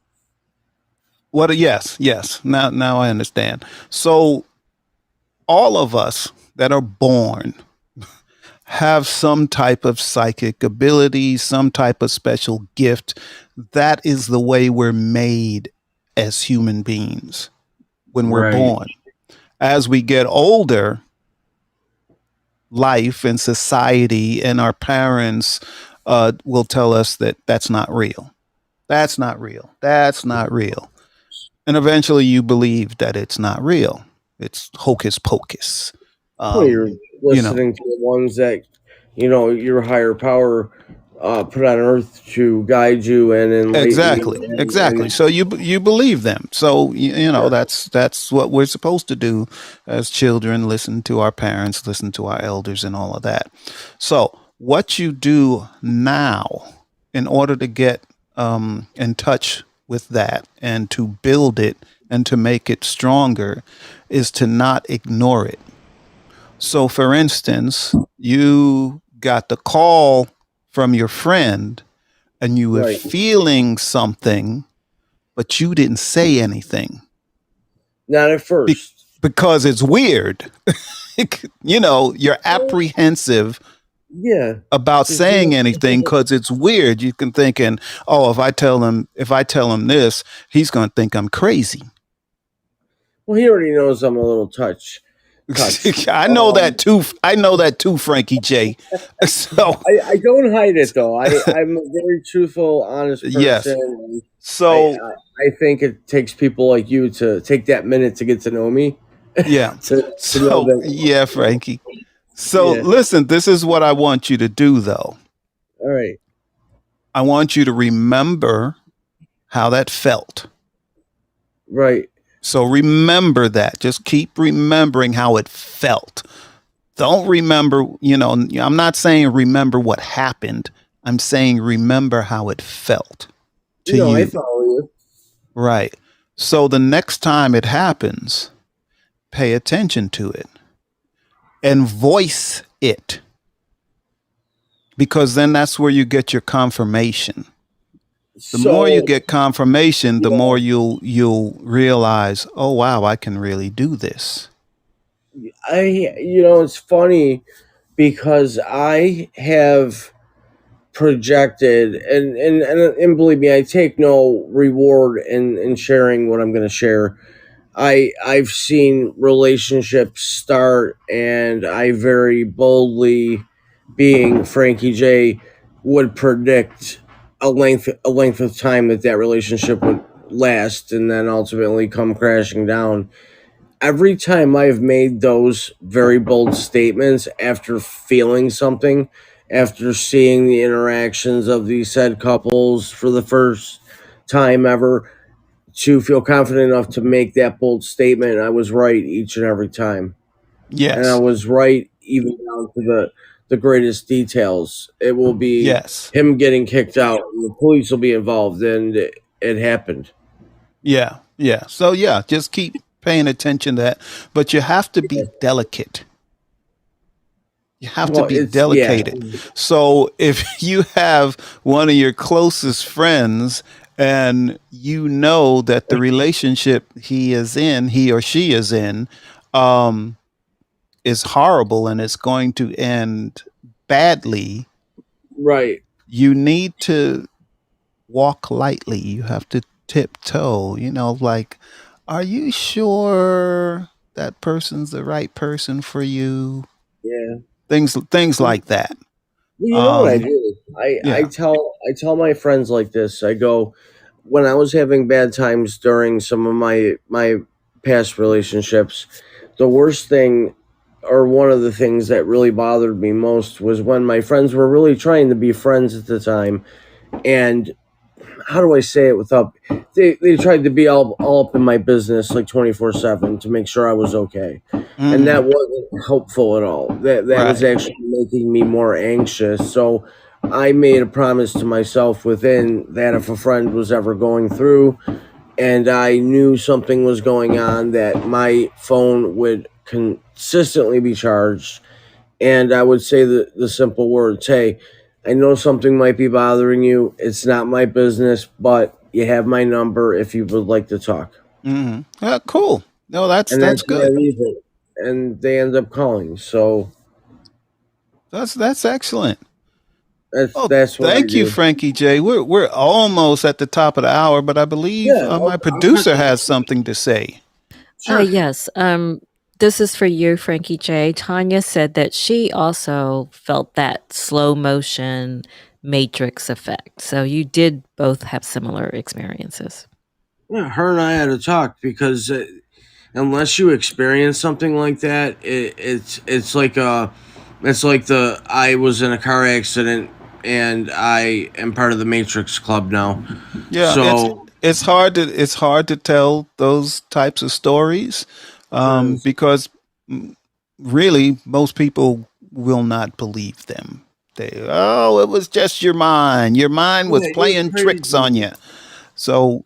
yes, yes. Now I understand. So all of us that are born have some type of psychic ability, some type of special gift. That is the way we're made as human beings when we're Right. born. As we get older, life and society and our parents will tell us that that's not real. That's not real. That's not real. And eventually you believe that it's not real. It's hocus pocus. Well, you're You know, listening to the ones that your higher power put on earth to guide you and enlighten you, exactly, exactly. and So you believe them. So you know sure. that's what we're supposed to do as children. Listen to our parents, listen to our elders, and all of that. So what you do now in order to get in touch with that and to build it and to make it stronger is to not ignore it. So, for instance, you got the call from your friend, and you were Right. feeling something, but you didn't say anything Not at first. because it's weird. You're apprehensive Yeah. about 'Cause saying anything because it's weird. You can thinking, oh, if I tell him this, he's going to think I'm crazy. Well, he already knows I'm a little touched. I know that too, Frankie J. So I don't hide it though. I'm a very truthful, honest person. yes. and So I think it takes people like you to take that minute to get to know me. yeah. to know So that. yeah, Frankie. So Yeah. listen, this is what I want you to do though. All right. I want you to remember how that felt. Right. So remember that. Just keep remembering how it felt. Don't remember, I'm not saying remember what happened. I'm saying remember how it felt to No, I you. follow you. Right. So the next time it happens, pay attention to it and voice it. Because then that's where you get your confirmation. The more you get confirmation, the more you'll realize, oh wow, I can really do this. It's funny because I have projected and believe me, I take no reward in sharing what I'm going to share. I've seen relationships start, and I very boldly, being Frankie J, would predict a length of time that relationship would last, and then ultimately come crashing down. Every time I've made those very bold statements after feeling something, after seeing the interactions of these said couples for the first time ever, to feel confident enough to make that bold statement, I was right each and every time. And I Yes. was right even down to the greatest details. It will be Yes. him getting kicked out, and the police will be involved, and it happened. Yeah. Yeah. So yeah, just keep paying attention to that. But you have to be delicate. You have to Well, be it's delicated. So if you have one of your closest friends and you know that the relationship he or she is in, is horrible and it's going to end badly, right. you need to walk lightly. You have to tiptoe, like, are you sure that person's the right person for you? Yeah. Things like that. Well, you know what I Um, do? I yeah. tell my friends like this. I go, when I was having bad times during some of my past relationships, the worst thing, or one of the things that really bothered me most, was when my friends were really trying to be friends at the time, and how do I say it without, they tried to be all up in my business like 24/7 to make sure I was okay. And that Mhm. wasn't helpful at all. That was Right. actually making me more anxious. So I made a promise to myself within that, if a friend was ever going through and I knew something was going on, that my phone would consistently be charged, and I would say the simple words, hey, I know something might be bothering you. It's not my business, but you have my number if you would like to talk. Yeah, cool. No, that's And that's that's where I good. leave it. And they end up calling. So That's excellent. Oh, that's what I thank you, do. Frankie J. We're almost at the top of the hour, but I believe Yeah, my I'll cut producer that. has something to say. Sure. Yes. This is for you, Frankie J. Tanya said that she also felt that slow motion matrix effect. So you did both have similar experiences. Yeah, her and I had to talk because unless you experience something like that, it's like I was in a car accident and I am part of the Matrix Club now. Yeah, So it's hard to tell those types of stories, because really most people will not believe them. It was just your mind. Your mind was yeah, you're playing tricks on crazy. you. So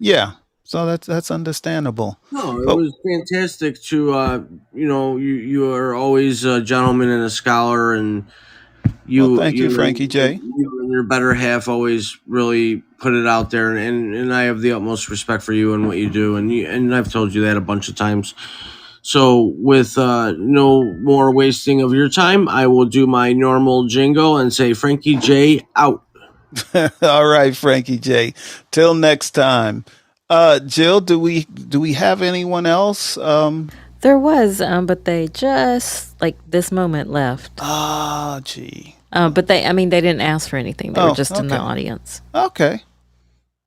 yeah, so that's understandable. No, it But was fantastic to you are always a gentleman and a scholar, and Well, You thank you, Frankie J. you and your better half always really put it out there, and I have the utmost respect for you and what you do, and I've told you that a bunch of times. So, with no more wasting of your time, I will do my normal jingle and say, Frankie J out. All right, Frankie J. Till next time. Jill, do we have anyone else? There was, but they just like this moment left. Gee. But they didn't ask for anything. They were just in the Okay. audience. Okay.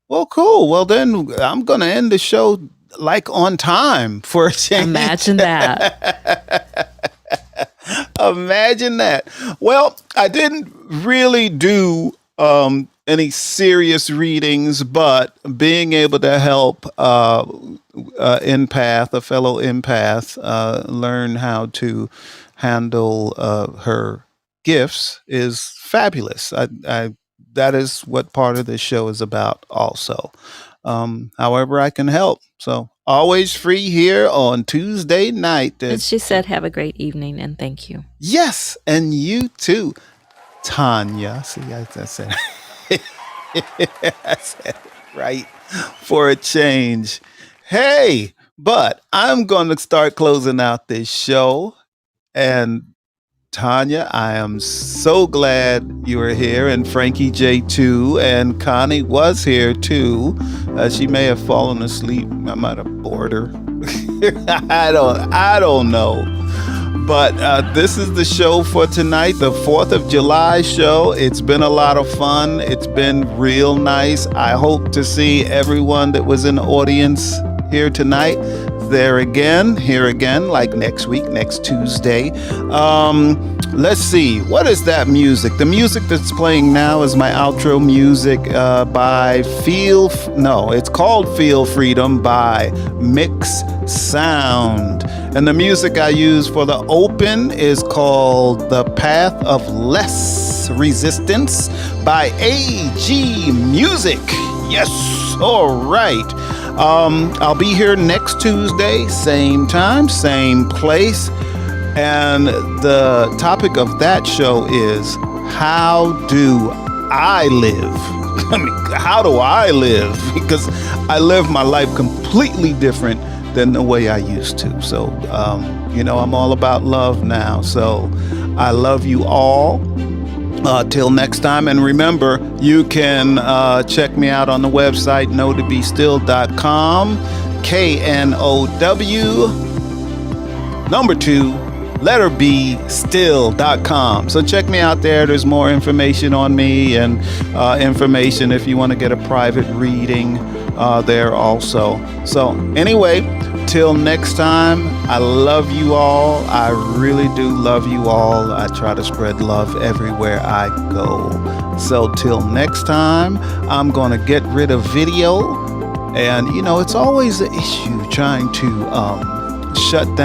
Well, cool. Well, then I'm going to end the show like on time for a change. Imagine that. Imagine that. Well, I didn't really do any serious readings, but being able to help empath, a fellow empath, learn how to handle her gifts is fabulous. That is what part of this show is about also. However I can help. So always free here on Tuesday night. And she said, have a great evening and thank you. Yes, and you too, Tanya. See, I said, I said it right for a change. Hey, but I'm going to start closing out this show. And Tanya, I am so glad you are here, and Frankie J too, and Connie was here too. She may have fallen asleep. I might have bored her. I don't know. But this is the show for tonight, the 4th of July show. It's been a lot of fun. It's been real nice. I hope to see everyone that was in the audience here tonight here again, like next week, next Tuesday. Let's see, what is that music? The music that's playing now is my outro music by it's called Feel Freedom by Mix Sound. And the music I use for the open is called The Path of Less Resistance by AG Music. Yes, all right. I'll be here next Tuesday, same time, same place. And the topic of that show is, how do I live? How do I live? Because I live my life completely different than the way I used to. So, I'm all about love now. So I love you all. Till next time. And remember, you can check me out on the website, knowtoBeStill.com, KNOW2B still.com. So check me out there. There's more information on me and information if you want to get a private reading there also. So anyway, till next time, I love you all. I really do love you all. I try to spread love everywhere I go. So till next time, I'm going to get rid of video. And, it's always an issue trying to shut down